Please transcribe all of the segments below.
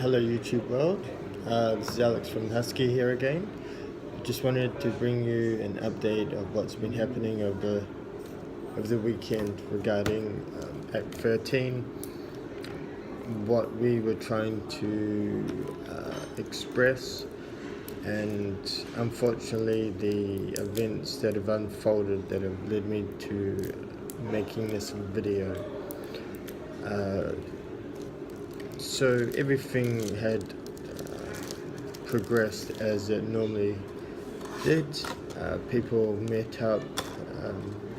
Hello YouTube world, this is Alex from Husky here again. Just wanted to bring you an update of what's been happening over the weekend regarding Act 13, what we were trying to express, and unfortunately the events that have unfolded that have led me to making this video. So everything had progressed as it normally did. People met up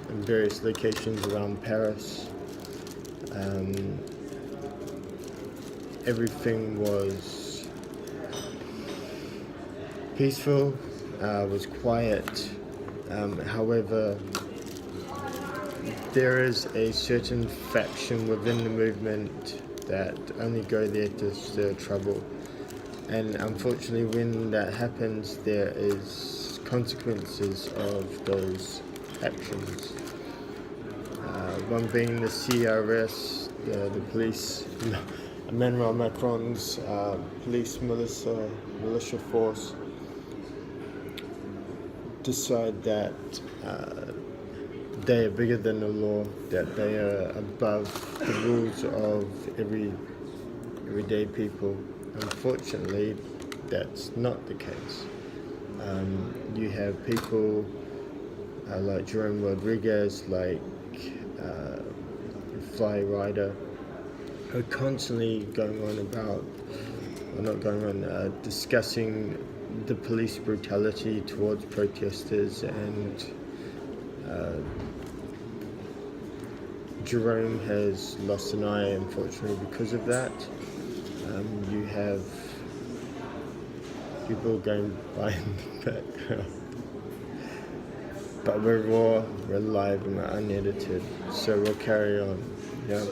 in various locations around Paris. Everything was peaceful, was quiet. However, there is a certain faction within the movement that only go there to stir trouble, and unfortunately when that happens there is consequences of those actions. One being the CRS, the police, Emmanuel Macron's police militia force decide that they are bigger than the law, that they are above the rules of everyday people. Unfortunately, that's not the case. You have people like Jerome Rodriguez, like Fly Rider, who are constantly going on about, or not going on, discussing the police brutality towards protesters, and Jerome has lost an eye, unfortunately, because of that. You have people going by in the background. But we're raw, we're live, and we're unedited, so we'll carry on. Yeah.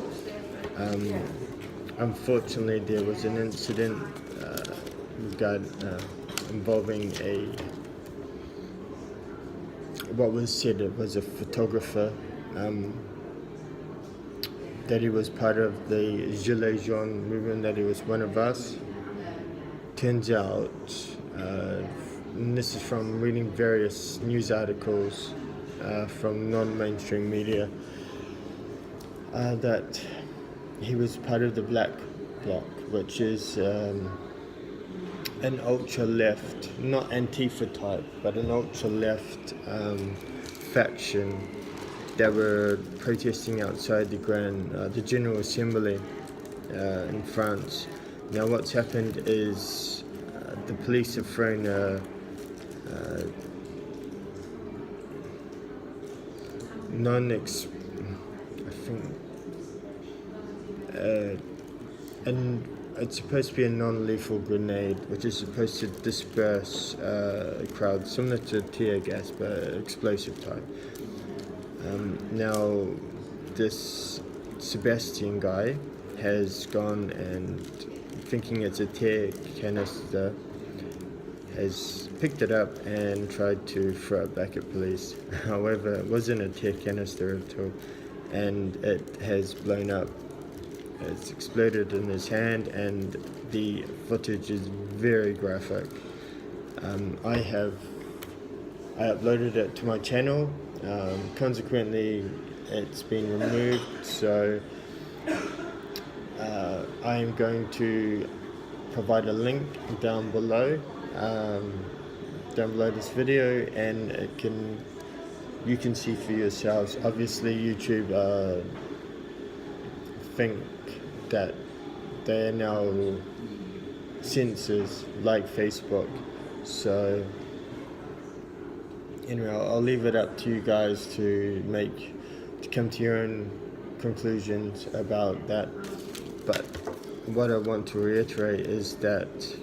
Unfortunately, there was an incident involving what was said it was a photographer, that he was part of the Gilets Jaunes movement, that he was one of us. Turns out, and this is from reading various news articles from non-mainstream media, that he was part of the Black Bloc, which is an ultra-left, not Antifa type, but an ultra-left faction that were protesting outside the General Assembly in France. Now what's happened is the police have thrown and it's supposed to be a non-lethal grenade, which is supposed to disperse a crowd, similar to tear gas, but explosive type. Now, this Sebastian guy has gone and, thinking it's a tear canister, has picked it up and tried to throw it back at police. However, it wasn't a tear canister at all, and it has blown up. It's exploded in his hand, and the footage is very graphic. I uploaded it to my channel. Consequently, it's been removed, so I am going to provide a link down below this video, and you can see for yourselves. Obviously YouTube think that they are now censors like Facebook, so anyway, I'll leave it up to you guys to come to your own conclusions about that. But what I want to reiterate is that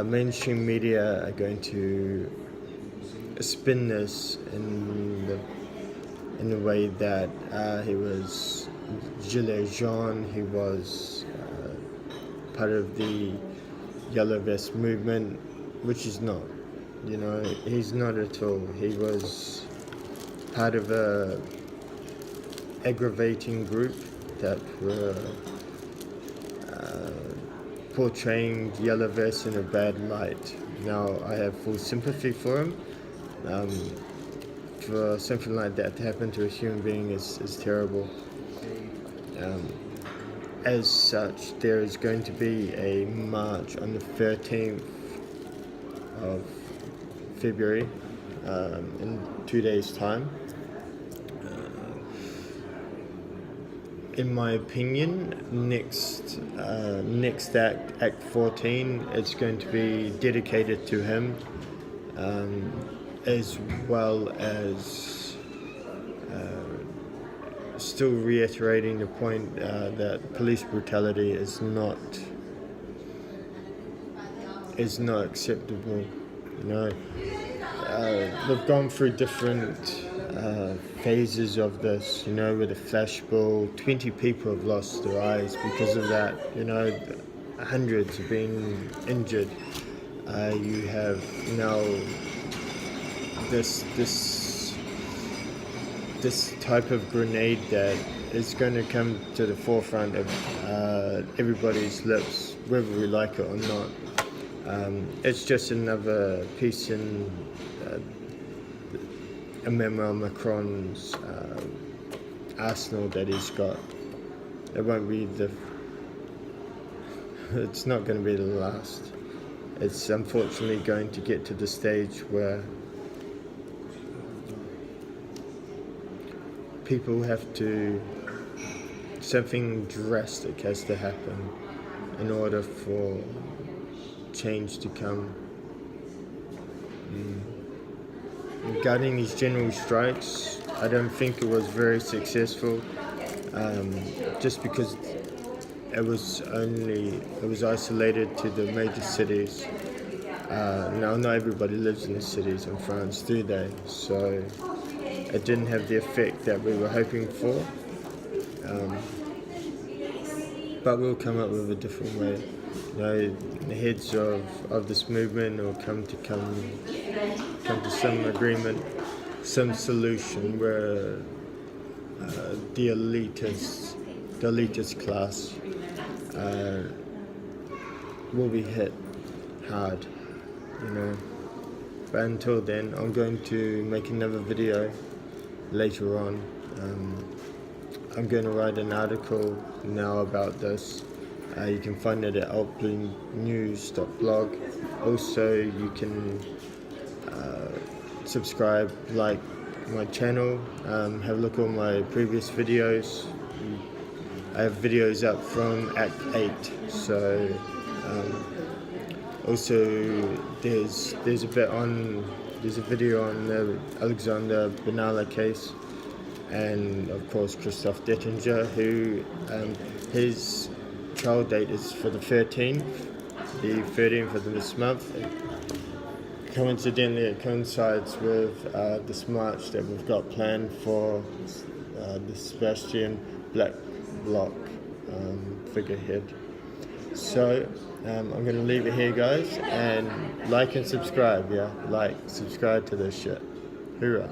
mainstream media are going to spin this in the way that he was Gilets Jaunes, he was part of the Yellow Vest movement, which is not. You know, he's not at all. He was part of a aggravating group that were portraying yellow vests in a bad light. Now, I have full sympathy for him. For something like that to happen to a human being is terrible. As such, there is going to be a march on the 13th of February, in 2 days' time. In my opinion, next Act 14, it's going to be dedicated to him, as well as still reiterating the point that police brutality is not acceptable. We've gone through different phases of this, with the flashball. 20 people have lost their eyes because of that. Hundreds have been injured. You have now this type of grenade that is going to come to the forefront of everybody's lips, whether we like it or not. It's just another piece in Emmanuel Macron's arsenal that he's got. It won't be it's not going to be the last. It's unfortunately going to get to the stage where people have to, something drastic has to happen in order for change to come. Regarding these general strikes, I don't think it was very successful, just because it was isolated to the major cities. Now, not everybody lives in the cities in France, do they? So it didn't have the effect that we were hoping for. But we'll come up with a different way. The heads of this movement will come to some agreement, some solution where the elitist class will be hit hard, But until then, I'm going to make another video later on. I'm going to write an article now about this. You can find it at Altbluenews.blog. Also, you can subscribe, like my channel, have a look at my previous videos. I have videos up from Act 8. So also there's a video on the Alexander Benalla case, and of course Christophe Dettinger, who his trial date is for the 13th of this month. Coincidentally, it coincides with this march that we've got planned for the Sebastian Black Bloc figurehead. So I'm going to leave it here, guys, and like and subscribe. Subscribe to this shit. Hoorah.